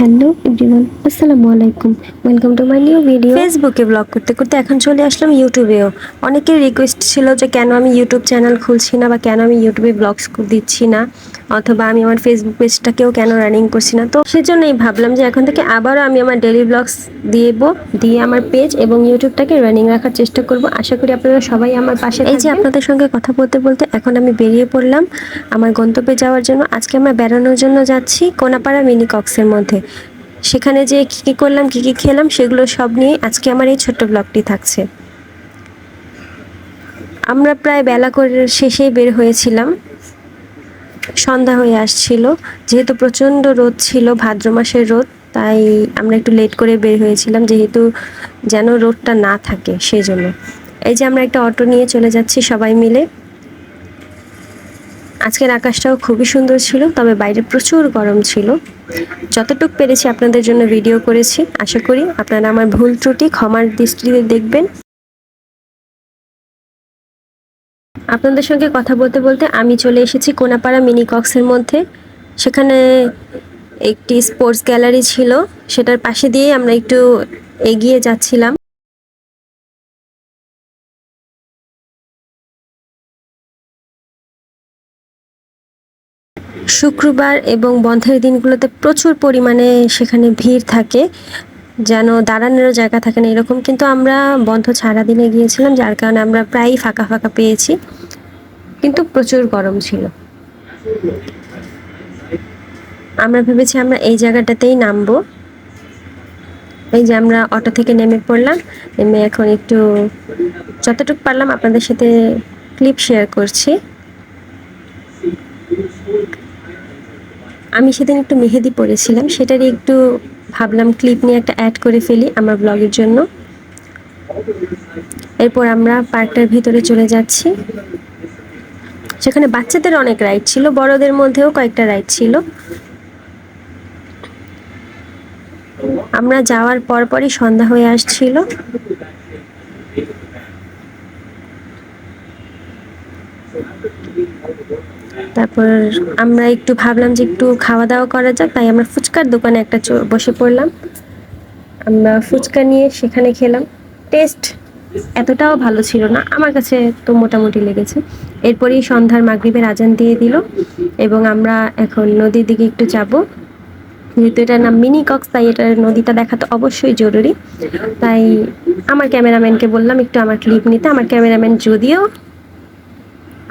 Hello everyone, আসসালামু আলাইকুম। Welcome to my new video. ফেসবুকে ব্লগ করতে করতে এখন চলে আসলাম ইউটিউবেও। অনেকের রিকোয়েস্ট ছিল যে কেন আমি ইউটিউব চ্যানেল খুলছি না বা কেন আমি ইউটিউবে ব্লগস দিচ্ছি না, অথবা আমি আমার ফেসবুক পেজটাকেও কেন রানিং করছি না। তো সেজন্যই ভাবলাম যে এখন থেকে আবারও আমি আমার ডেইলি ব্লগস দিয়ে আমার পেজ এবং ইউটিউবটাকে রানিং রাখার চেষ্টা করব। আশা করি আপনারা সবাই আমার পাশে থাকবেন। এই যে আপনাদের সঙ্গে কথা বলতে বলতে এখন আমি বেরিয়ে পড়লাম আমার গন্তব্যে যাওয়ার জন্য। আজকে আমরা বেড়ানোর জন্য যাচ্ছি কোনাপাড়া মিনি কক্সের মধ্যে। সেখানে যে কী কী করলাম, কী কী খেলাম, সেগুলো সব নিয়ে আজকে আমার এই ছোট্ট ব্লগটি থাকছে। আমরা প্রায় বেলা করে শেষেই বের হয়েছিলাম, সন্ধ্যা হয়ে আসছিল। যেহেতু প্রচণ্ড রোদ ছিল, ভাদ্র মাসের রোদ, তাই আমরা একটু লেট করে বের হয়েছিলাম, যেহেতু যেন রোদটা না থাকে সেজন্য। এই যে আমরা একটা অটো নিয়ে চলে যাচ্ছি সবাই মিলে। আজকের আকাশটাও খুবই সুন্দর ছিল, তবে বাইরে প্রচুর গরম ছিল। যতটুকু পেরেছি আপনাদের জন্য ভিডিও করেছি। আশা করি আপনারা আমার ভুল ত্রুটি ক্ষমার দৃষ্টিতে দেখবেন। আপনাদের সঙ্গে কথা বলতে বলতে আমি চলে এসেছি কোনাপাড়া মিনি কক্সের মধ্যে। সেখানে একটি স্পোর্টস গ্যালারি ছিল, সেটার পাশে দিয়ে আমরা একটু এগিয়ে যাচ্ছিলাম। শুক্রবার এবং বন্ধের দিনগুলোতে প্রচুর পরিমাণে সেখানে ভিড় থাকে, যেন দাঁড়ানোরও জায়গা থাকে না এরকম। কিন্তু আমরা বন্ধ ছাড়া দিনে গিয়েছিলাম, যার কারণে আমরা প্রায়ই ফাঁকা ফাঁকা পেয়েছি, কিন্তু প্রচুর গরম ছিল। আমরা ভেবেছি আমরা এই জায়গাটাতেই নামবো। এই যে আমরা অটো থেকে নেমে পড়লাম, নেমে এখন একটু যতটুকু পারলাম আপনাদের সাথে ক্লিপ শেয়ার করছি। আমি সেদিন একটু মেহেদি পরেছিলাম, সেটারই একটু ভাবলাম ক্লিপ নিয়ে একটা অ্যাড করে ফেলি আমার ব্লগের জন্য। এরপর আমরা পার্কটার ভিতরে চলে যাচ্ছি। সেখানে বাচ্চাদের অনেক রাইড ছিল, বড়দের মধ্যেও কয়েকটা রাইড ছিল। আমরা যাওয়ার পরপরই সন্ধ্যা হয়ে আসছিল। তারপর আমরা একটু ভাবলাম যে একটু খাওয়া দাওয়া করা যাক, তাই আমরা ফুচকার দোকানে একটা বসে পড়লাম। আমরা ফুচকা নিয়ে সেখানে খেলাম। টেস্ট এতটাও ভালো ছিল না, আমার কাছে তো মোটামুটি লেগেছে। এরপরই সন্ধ্যার মাগরিবের আজান দিয়ে দিল এবং আমরা এখন নদীর দিকে একটু যাব। যেহেতু এটার নাম মিনি কক্স, তাই এটার নদীটা দেখা তো অবশ্যই জরুরি। তাই আমার ক্যামেরাম্যানকে বললাম একটু আমার ক্লিপ নিতে। আমার ক্যামেরাম্যান যদিও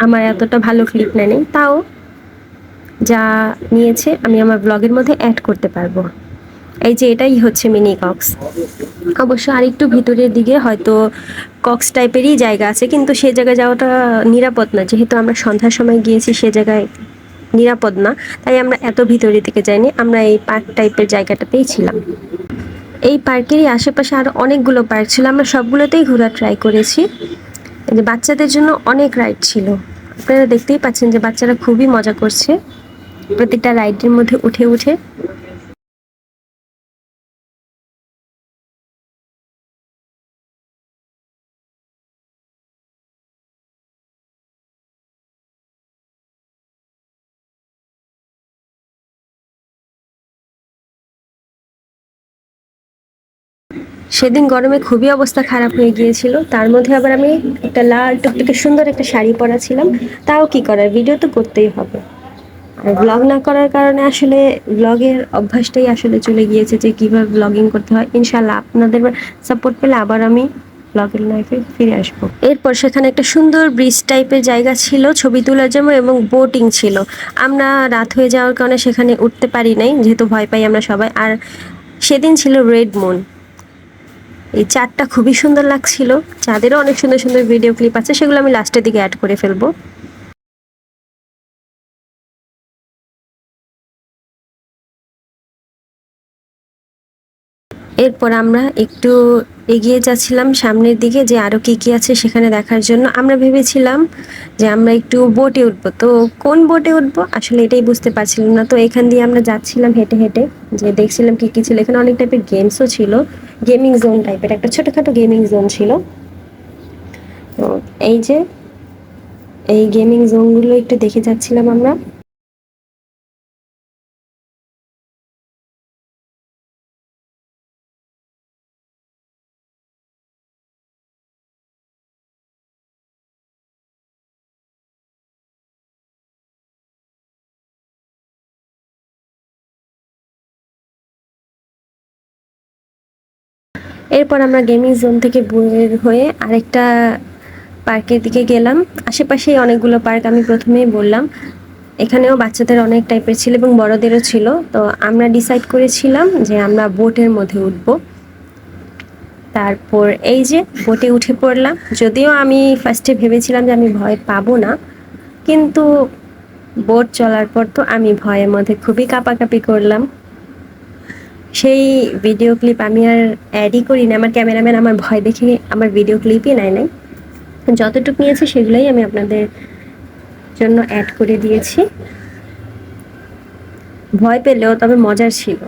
আমার এতটা ভালো ক্লিপ নেয়নি, তাও যা নিয়েছে আমি আমার ব্লগের মধ্যে অ্যাড করতে পারবো। এই যে এটাই হচ্ছে মিনি কক্স। অবশ্য আরেকটু ভিতরের দিকে হয়তো কক্স টাইপেরই জায়গা আছে, কিন্তু সে জায়গায় যাওয়াটা নিরাপদ না। যেহেতু আমরা সন্ধ্যার সময় গিয়েছি, সে জায়গায় নিরাপদ না, তাই আমরা এত ভিতরের দিকে যাইনি। আমরা এই পার্ক টাইপের জায়গাটাতেই ছিলাম। এই পার্কেরই আশেপাশে আরও অনেকগুলো পার্ক ছিল, আমরা সবগুলোতেই ঘোরা ট্রাই করেছি। যে বাচ্চাদের জন্য অনেক রাইড ছিল, আপনারা দেখতেই পাচ্ছেন যে বাচ্চারা খুবই মজা করছে প্রত্যেকটা রাইডের মধ্যে উঠে উঠে। সেদিন গরমে খুবই অবস্থা খারাপ হয়ে গিয়েছিল, তার মধ্যে আবার আমি একটা লাল টুকটুকে সুন্দর একটা শাড়ি পরা ছিলাম। তাও কি করার, ভিডিও তো করতেই হবে। আর ব্লগ না করার কারণে আসলে ব্লগের অভ্যাসটাই আসলে চলে গিয়েছে যে কীভাবে ব্লগিং করতে হয়। ইনশাল্লাহ আপনাদের সাপোর্ট পেলে আবার আমি ব্লগের লাইফে ফিরে আসবো। এরপর সেখানে একটা সুন্দর ব্রিজ টাইপের জায়গা ছিল ছবি তোলার জন্য, এবং বোটিং ছিল। আমরা রাত হয়ে যাওয়ার কারণে সেখানে উঠতে পারি নাই, যেহেতু ভয় পাই আমরা সবাই। আর সেদিন ছিল রেড মুন। এই চাঁদটা খুবই সুন্দর লাগছিল। চাঁদেরও অনেক সুন্দর সুন্দর ভিডিও ক্লিপ আছে, সেগুলো আমি লাস্টের দিকে অ্যাড করে ফেলবো। এরপর আমরা একটু এগিয়ে যাচ্ছিলাম সামনের দিকে, যে আরও কী কী আছে সেখানে দেখার জন্য। আমরা ভেবেছিলাম যে আমরা একটু বোটে উঠবো, তো কোন বোটে উঠবো আসলে এটাই বুঝতে পারছিলাম না। তো এখান দিয়ে আমরা যাচ্ছিলাম হেঁটে হেঁটে, যে দেখছিলাম কী কী ছিল। এখানে অনেক টাইপের গেমসও ছিল, গেমিং জোন টাইপের একটা ছোটোখাটো গেমিং জোন ছিল। তো এই যে এই গেমিং জোনগুলো একটু দেখে যাচ্ছিলাম আমরা। এরপর আমরা গেমিং জোন থেকে বের হয়ে আরেকটা পার্কের দিকে গেলাম। আশেপাশেই অনেকগুলো পার্ক, আমি প্রথমেই বললাম। এখানেও বাচ্চাদের অনেক টাইপের ছিল এবং বড়দেরও ছিল। তো আমরা ডিসাইড করেছিলাম যে আমরা বোটের মধ্যে উঠবো। তারপর এই যে বোটে উঠে পড়লাম। যদিও আমি ফার্স্টে ভেবেছিলাম যে আমি ভয় পাবো না, কিন্তু বোট চলার পর তো আমি ভয়ের মধ্যে খুবই কাঁপাকাঁপি করলাম। সেই ভিডিও ক্লিপ আমি আর অ্যাডই করি না, আমার ক্যামেরাম্যান আমার ভয় দেখে আমার ভিডিও ক্লিপই নেয় নাই। যতটুকু নিয়েছে সেগুলোই আমি আপনাদের জন্য অ্যাড করে দিয়েছি। ভয় পেলেও তবে মজার ছিল।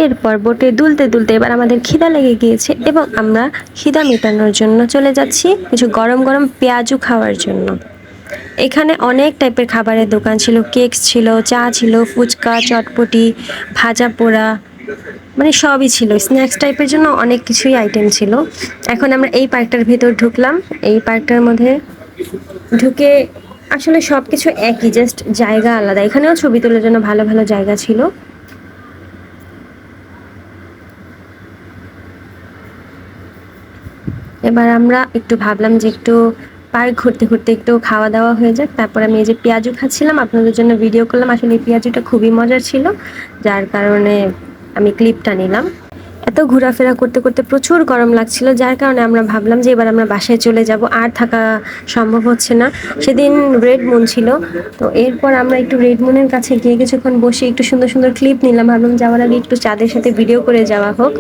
এরপর বোটে দুলতে দুলতে এবার আমাদের খিদা লেগে গিয়েছে এবং আমরা খিদা মেটানোর জন্য চলে যাচ্ছি কিছু গরম গরম পেঁয়াজু খাওয়ার জন্য। এখানে অনেক টাইপের খাবারের দোকান ছিল, কেক ছিল, চা ছিল, ফুচকা, চটপটি, ভাজা পোড়া, মানে সবই ছিল। স্ন্যাক্স টাইপের জন্য অনেক কিছুই আইটেম ছিল। এখন আমরা এই পার্কটার ভেতর ঢুকলাম। এই পার্কটার মধ্যে ঢুকে আসলে সব কিছু একই, জাস্ট জায়গা আলাদা। এখানেও ছবি তোলার জন্য ভালো ভালো জায়গা ছিল। এবার আমরা একটু ভাবলাম যে একটু পার্ক ঘুরতে ঘুরতে একটু খাওয়া দাওয়া হয়ে যাক। তারপর আমি এই যে পেঁয়াজু খাচ্ছিলাম, আপনাদের জন্য ভিডিও করলাম। আসলে এই পেঁয়াজুটা খুবই মজার ছিল, যার কারণে আমি ক্লিপটা নিলাম। এত ঘোরাফেরা করতে করতে প্রচুর গরম লাগছিল, যার কারণে আমরা ভাবলাম যে এবার আমরা বাসায় চলে যাব, আর থাকা সম্ভব হচ্ছে না। সেদিন রেড মুন ছিল, তো এরপর আমরা একটু রেড মুনের কাছে গিয়ে কিছুক্ষণ বসে একটু সুন্দর সুন্দর ক্লিপ নিলাম। ভাবলাম যাওয়ার আগে একটু চাঁদের সাথে ভিডিও করে যাওয়া হোক।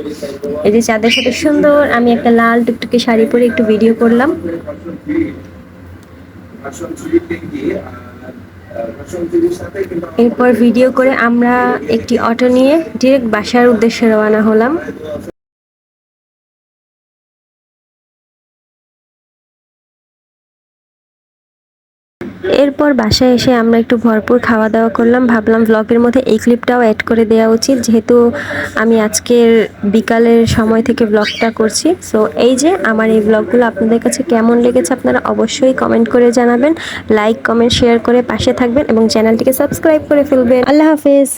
এই যে চাঁদের সাথে সুন্দর আমি একটা লাল টুকটুকে শাড়ি পরে একটু ভিডিও করলাম। এরপর ভিডিও করে আমরা একটি অটো নিয়ে ডিরেক্ট বাসার উদ্দেশ্যে রওনা হলাম। এরপর বাসায় এসে আমরা একটু ভরপুর খাওয়া দাওয়া করলাম। ভাবলাম ব্লগের মধ্যে এই ক্লিপটাও অ্যাড করে দেওয়া উচিত, যেহেতু আমি আজকের বিকালের সময় থেকে ব্লগটা করছি। সো এই যে আমার এই ব্লগগুলো আপনাদের কাছে কেমন লেগেছে আপনারা অবশ্যই কমেন্ট করে জানাবেন। লাইক কমেন্ট শেয়ার করে পাশে থাকবেন এবং চ্যানেলটিকে সাবস্ক্রাইব করে ফেলবেন। আল্লাহ হাফেজ।